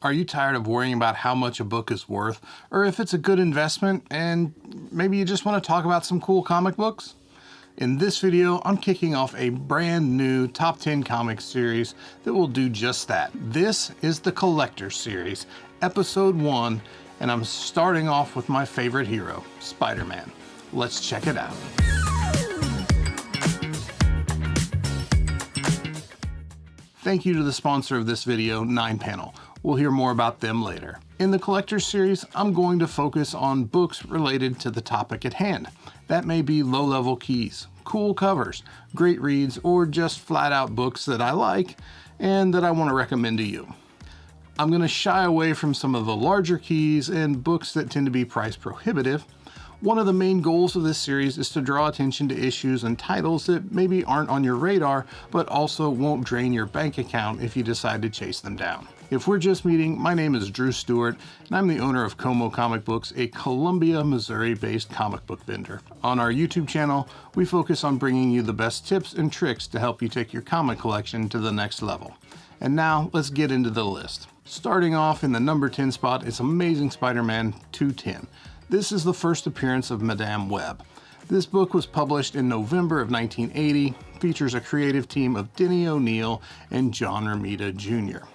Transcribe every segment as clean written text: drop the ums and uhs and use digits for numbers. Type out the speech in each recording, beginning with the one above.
Are you tired of worrying about how much a book is worth, or if it's a good investment, and maybe you just want to talk about some cool comic books? In this video, I'm kicking off a brand new top 10 comics series that will do just that. This is the Collector Series, Episode 1, and I'm starting off with my favorite hero, Spider-Man. Let's check it out. Thank you to the sponsor of this video, NinePanel. We'll hear more about them later. In the Collector's Series, I'm going to focus on books related to the topic at hand. That may be low-level keys, cool covers, great reads, or just flat-out books that I like and that I want to recommend to you. I'm going to shy away from some of the larger keys and books that tend to be price prohibitive. One of the main goals of this series is to draw attention to issues and titles that maybe aren't on your radar, but also won't drain your bank account if you decide to chase them down. If we're just meeting, my name is Drew Stewart, and I'm the owner of Como Comic Books, a Columbia, Missouri-based comic book vendor. On our YouTube channel, we focus on bringing you the best tips and tricks to help you take your comic collection to the next level. And now, let's get into the list. Starting off in the number 10 spot is Amazing Spider-Man 210. This is the first appearance of Madame Web. This book was published in November of 1980, features a creative team of Denny O'Neil and John Romita Jr.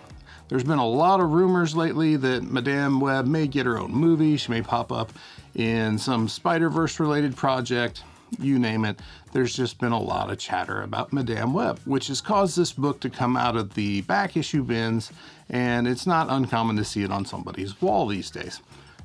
There's been a lot of rumors lately that Madame Web may get her own movie, she may pop up in some Spider-Verse related project, you name it. There's just been a lot of chatter about Madame Web, which has caused this book to come out of the back issue bins, and it's not uncommon to see it on somebody's wall these days.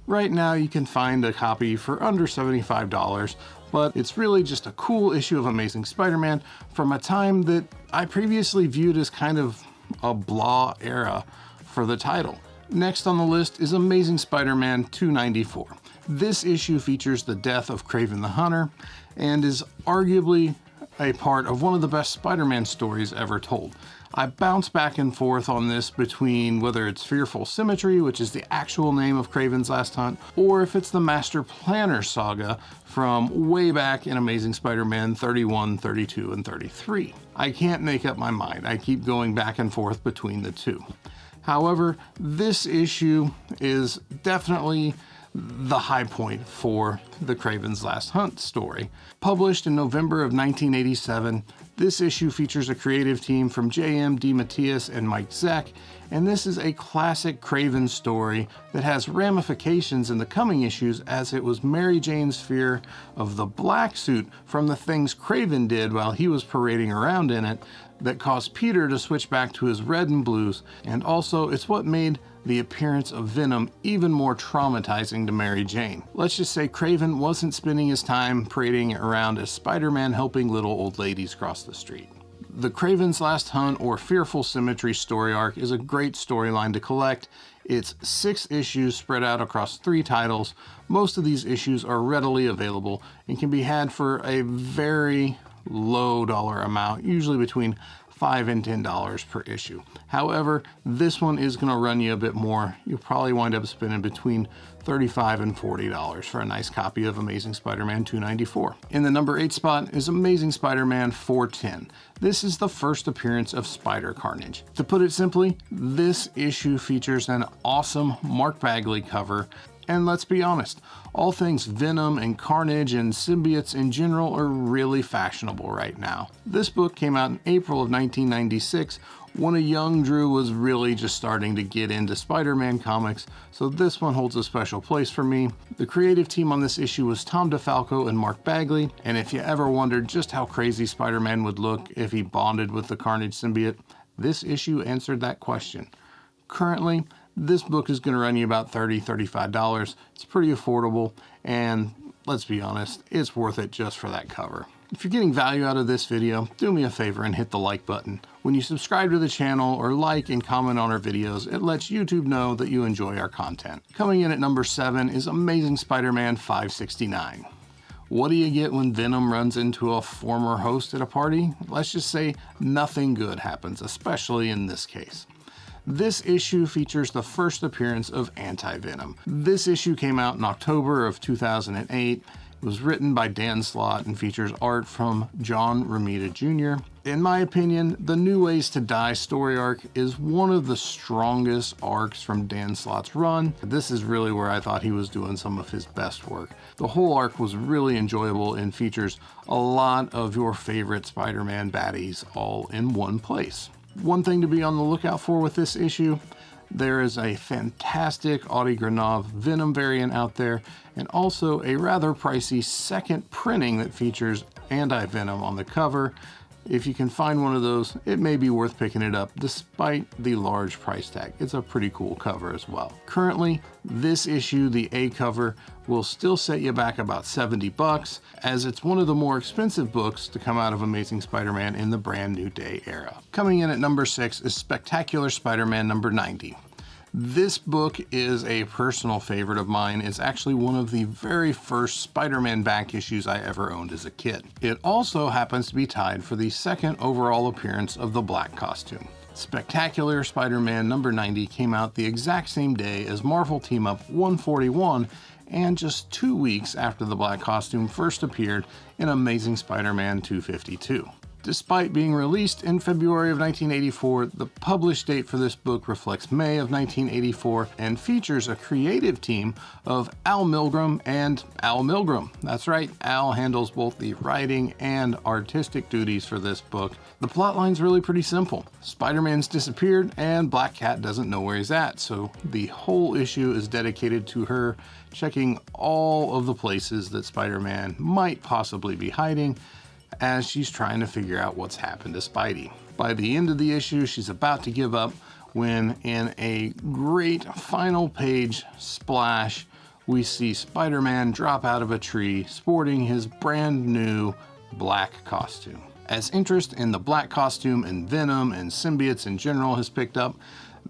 Right now you can find a copy for under $75, but it's really just a cool issue of Amazing Spider-Man from a time that I previously viewed as kind of a blah era for the title. Next on the list is Amazing Spider-Man 294. This issue features the death of Kraven the Hunter and is arguably a part of one of the best Spider-Man stories ever told. I bounce back and forth on this between whether it's Fearful Symmetry, which is the actual name of Kraven's Last Hunt, or if it's the Master Planner saga from way back in Amazing Spider-Man 31, 32, and 33. I can't make up my mind. I keep going back and forth between the two. However, this issue is definitely the high point for the Kraven's Last Hunt story. Published in November of 1987, this issue features a creative team from J.M. DeMatteis and Mike Zeck, and this is a classic Kraven story that has ramifications in the coming issues, as it was Mary Jane's fear of the black suit from the things Kraven did while he was parading around in it that caused Peter to switch back to his red and blues, and also it's what made the appearance of Venom even more traumatizing to Mary Jane. Let's just say Kraven wasn't spending his time parading around as Spider-Man helping little old ladies cross the street. The Kraven's Last Hunt or Fearful Symmetry story arc is a great storyline to collect. It's 6 issues spread out across 3 titles. Most of these issues are readily available and can be had for a very low dollar amount, usually between $5 and $10 per issue. However, this one is going to run you a bit more. You'll probably wind up spending between $35 and $40 for a nice copy of Amazing Spider-Man 294. In the number 8 spot is Amazing Spider-Man 410. This is the first appearance of Spider-Carnage. To put it simply, this issue features an awesome Mark Bagley cover. And let's be honest, all things Venom and Carnage and symbiotes in general are really fashionable right now. This book came out in April of 1996 when a young Drew was really just starting to get into Spider-Man comics, so this one holds a special place for me. The creative team on this issue was Tom DeFalco and Mark Bagley, and if you ever wondered just how crazy Spider-Man would look if he bonded with the Carnage symbiote, this issue answered that question. Currently, this book is going to run you about $30, $35. It's pretty affordable, and let's be honest, it's worth it just for that cover. If you're getting value out of this video, do me a favor and hit the like button. When you subscribe to the channel or like and comment on our videos, it lets YouTube know that you enjoy our content. Coming in at number 7 is Amazing Spider-Man 569. What do you get when Venom runs into a former host at a party? Let's just say nothing good happens, especially in this case. This issue features the first appearance of Anti-Venom. This issue came out in October of 2008. It was written by Dan Slott and features art from John Romita Jr. In my opinion, the New Ways to Die story arc is one of the strongest arcs from Dan Slott's run. This is really where I thought he was doing some of his best work. The whole arc was really enjoyable and features a lot of your favorite Spider-Man baddies all in one place. One thing to be on the lookout for with this issue: there is a fantastic Audie Granov Venom variant out there, and also a rather pricey second printing that features Anti-Venom on the cover. If you can find one of those, it may be worth picking it up despite the large price tag. It's a pretty cool cover as well. Currently, this issue, the A cover, will still set you back about $70, as it's one of the more expensive books to come out of Amazing Spider-Man in the Brand New Day era. Coming in at number 6 is Spectacular Spider-Man number 90. This book is a personal favorite of mine. It's actually one of the very first Spider-Man back issues I ever owned as a kid. It also happens to be tied for the second overall appearance of the black costume. Spectacular Spider-Man number 90 came out the exact same day as Marvel Team Up 141, and just 2 weeks after the black costume first appeared in Amazing Spider-Man 252. Despite being released in February of 1984, the published date for this book reflects May of 1984 and features a creative team of Al Milgrom and Al Milgrom. That's right, Al handles both the writing and artistic duties for this book. The plotline's really pretty simple. Spider-Man's disappeared and Black Cat doesn't know where he's at, so the whole issue is dedicated to her checking all of the places that Spider-Man might possibly be hiding, as she's trying to figure out what's happened to Spidey. By the end of the issue, she's about to give up when, in a great final page splash, we see Spider-Man drop out of a tree sporting his brand new black costume. As interest in the black costume and Venom and symbiotes in general has picked up,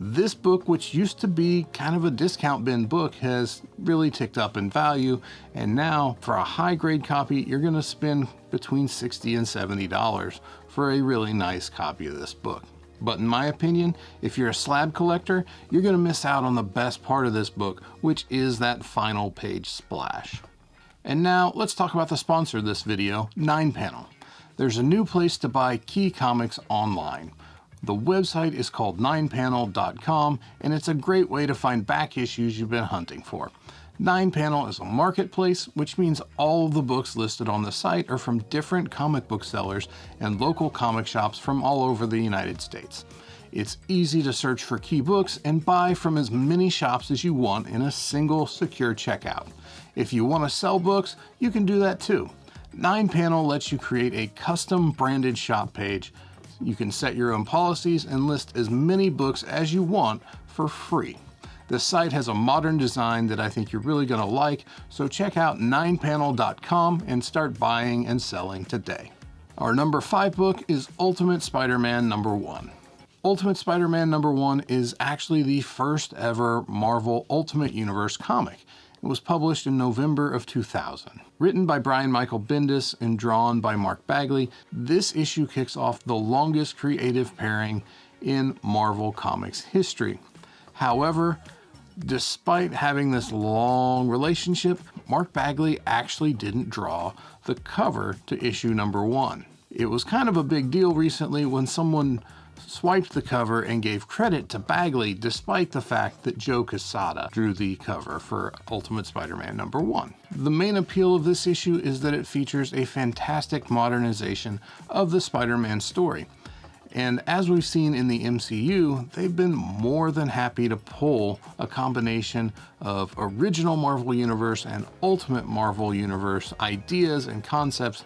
this book, which used to be kind of a discount bin book, has really ticked up in value, and now for a high grade copy you're going to spend between $60 and $70 for a really nice copy of this book. But in my opinion, if you're a slab collector, you're going to miss out on the best part of this book, which is that final page splash. And now let's talk about the sponsor of this video, NinePanel. There's a new place to buy key comics online. The website is called NinePanel.com, and it's a great way to find back issues you've been hunting for. NinePanel is a marketplace, which means all of the books listed on the site are from different comic book sellers and local comic shops from all over the United States. It's easy to search for key books and buy from as many shops as you want in a single secure checkout. If you want to sell books, you can do that too. NinePanel lets you create a custom branded shop page. You can set your own policies and list as many books as you want for free. The site has a modern design that I think you're really going to like, so check out ninepanel.com and start buying and selling today. Our number 5 book is Ultimate Spider-Man number 1. Ultimate Spider-Man number 1 is actually the first ever Marvel Ultimate Universe comic. It was published in November of 2000. Written by Brian Michael Bendis and drawn by Mark Bagley, this issue kicks off the longest creative pairing in Marvel Comics history. However, despite having this long relationship, Mark Bagley actually didn't draw the cover to issue number 1. It was kind of a big deal recently when someone swiped the cover and gave credit to Bagley, despite the fact that Joe Quesada drew the cover for Ultimate Spider-Man number 1. The main appeal of this issue is that it features a fantastic modernization of the Spider-Man story. And as we've seen in the MCU, they've been more than happy to pull a combination of original Marvel Universe and Ultimate Marvel Universe ideas and concepts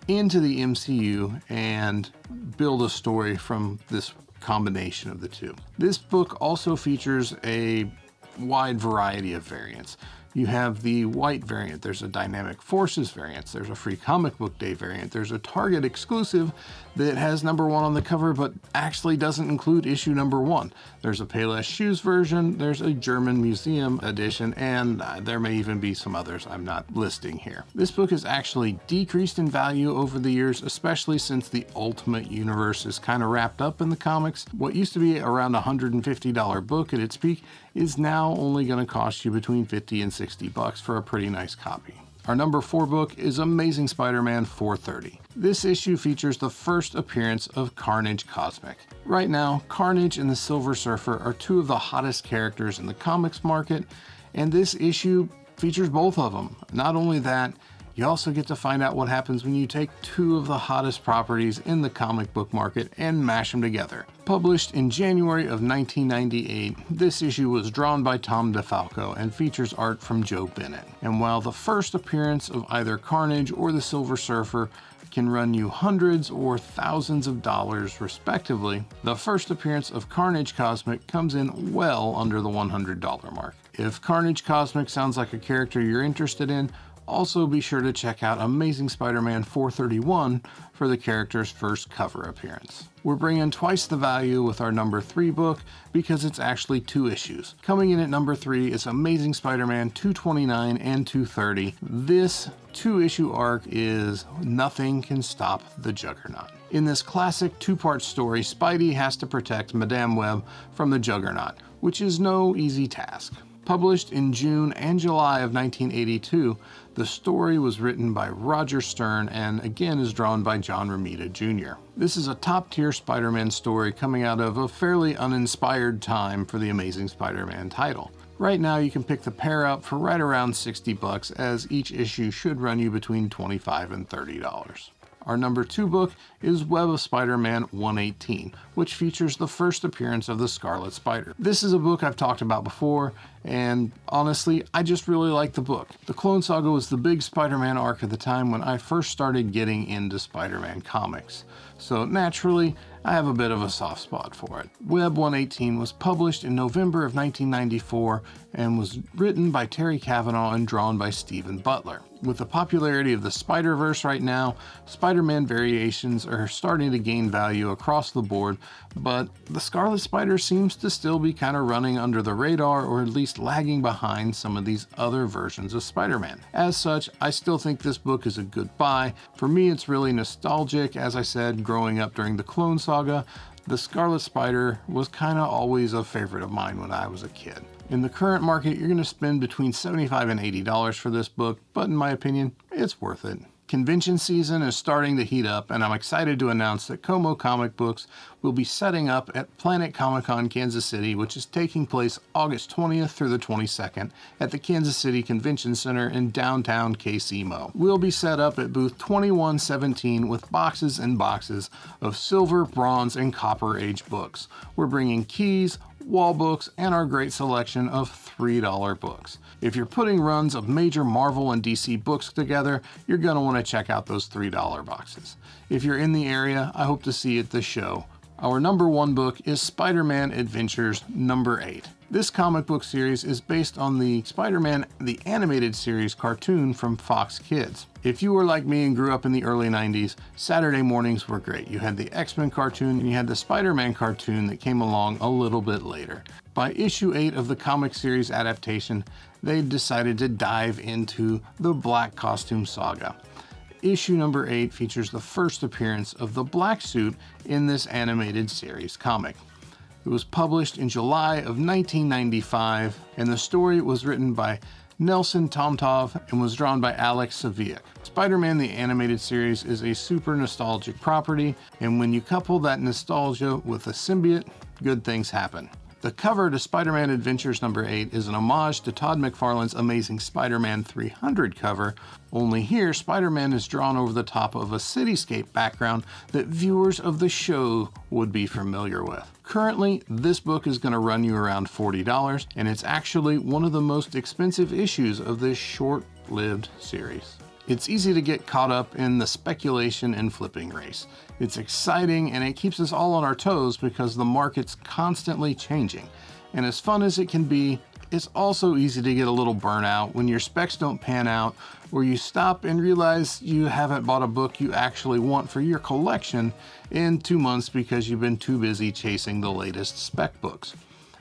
into the MCU and build a story from this combination of the two. This book also features a wide variety of variants. You have the white variant, there's a Dynamic Forces variant, there's a Free Comic Book Day variant, there's a Target exclusive that has number 1 on the cover but actually doesn't include issue number 1. There's a Payless Shoes version, there's a German Museum edition, and there may even be some others I'm not listing here. This book has actually decreased in value over the years, especially since the Ultimate Universe is kind of wrapped up in the comics. What used to be around a $150 book at its peak is now only going to cost you between $50 and $60 for a pretty nice copy. Our number 4 book is Amazing Spider-Man 430. This issue features the first appearance of Carnage Cosmic. Right now, Carnage and the Silver Surfer are two of the hottest characters in the comics market, and this issue features both of them. Not only that, you also get to find out what happens when you take two of the hottest properties in the comic book market and mash them together. Published in January of 1998, this issue was drawn by Tom DeFalco and features art from Joe Bennett. And while the first appearance of either Carnage or the Silver Surfer can run you hundreds or thousands of dollars respectively, the first appearance of Carnage Cosmic comes in well under the $100 mark. If Carnage Cosmic sounds like a character you're interested in, also be sure to check out Amazing Spider-Man 431 for the character's first cover appearance. We're bringing twice the value with our number 3 book because it's actually 2 issues. Coming in at number 3 is Amazing Spider-Man 229 and 230. This 2-issue arc is Nothing Can Stop the Juggernaut. In this classic 2-part story, Spidey has to protect Madame Web from the Juggernaut, which is no easy task. Published in June and July of 1982, the story was written by Roger Stern and again is drawn by John Romita Jr. This is a top-tier Spider-Man story coming out of a fairly uninspired time for the Amazing Spider-Man title. Right now you can pick the pair up for right around $60, as each issue should run you between $25 and $30. Our number 2 book is Web of Spider-Man 118, which features the first appearance of the Scarlet Spider. This is a book I've talked about before, and honestly, I just really like the book. The Clone Saga was the big Spider-Man arc at the time when I first started getting into Spider-Man comics, so naturally, I have a bit of a soft spot for it. Web 118 was published in November of 1994 and was written by Terry Cavanaugh and drawn by Stephen Butler. With the popularity of the Spider-Verse right now, Spider-Man variations are starting to gain value across the board, but the Scarlet Spider seems to still be kind of running under the radar, or at least lagging behind some of these other versions of Spider-Man. As such, I still think this book is a good buy. For me, it's really nostalgic. As I said, growing up during the Clone Saga, the Scarlet Spider was kind of always a favorite of mine when I was a kid. In the current market, you're going to spend between $75 and $80 for this book, but in my opinion, it's worth it. Convention season is starting to heat up, and I'm excited to announce that Como Comic Books will be setting up at Planet Comic-Con Kansas City, which is taking place August 20th through the 22nd at the Kansas City Convention Center in downtown KC-Mo. We'll be set up at booth 2117 with boxes and boxes of silver, bronze, and copper age books. We're bringing keys, wall books, and our great selection of $3 books. If you're putting runs of major Marvel and DC books together, you're going to want to check out those $3 boxes. If you're in the area, I hope to see you at the show. Our number 1 book is Spider-Man Adventures number 8. This comic book series is based on the Spider-Man the Animated Series cartoon from Fox Kids. If you were like me and grew up in the early 90s, Saturday mornings were great. You had the X-Men cartoon and you had the Spider-Man cartoon that came along a little bit later. By issue 8 of the comic series adaptation, they decided to dive into the Black Costume Saga. Issue number 8 features the first appearance of the Black Suit in this animated series comic. It was published in July of 1995, and the story was written by Nelson Tomtov and was drawn by Alex Saviuk. Spider-Man the Animated Series is a super nostalgic property, and when you couple that nostalgia with a symbiote, good things happen. The cover to Spider-Man Adventures number 8 is an homage to Todd McFarlane's Amazing Spider-Man 300 cover, only here Spider-Man is drawn over the top of a cityscape background that viewers of the show would be familiar with. Currently, this book is going to run you around $40, and it's actually one of the most expensive issues of this short-lived series. It's easy to get caught up in the speculation and flipping race. It's exciting and it keeps us all on our toes because the market's constantly changing. And as fun as it can be, it's also easy to get a little burnout when your specs don't pan out, or you stop and realize you haven't bought a book you actually want for your collection in 2 months because you've been too busy chasing the latest spec books.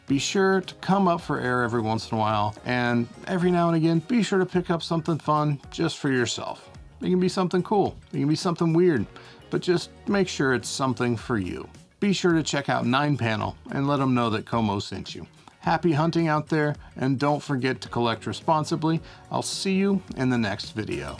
Be sure to come up for air every once in a while, and every now and again, be sure to pick up something fun just for yourself. It can be something cool, it can be something weird, but just make sure it's something for you. Be sure to check out NinePanel and let them know that Como sent you. Happy hunting out there, and don't forget to collect responsibly. I'll see you in the next video.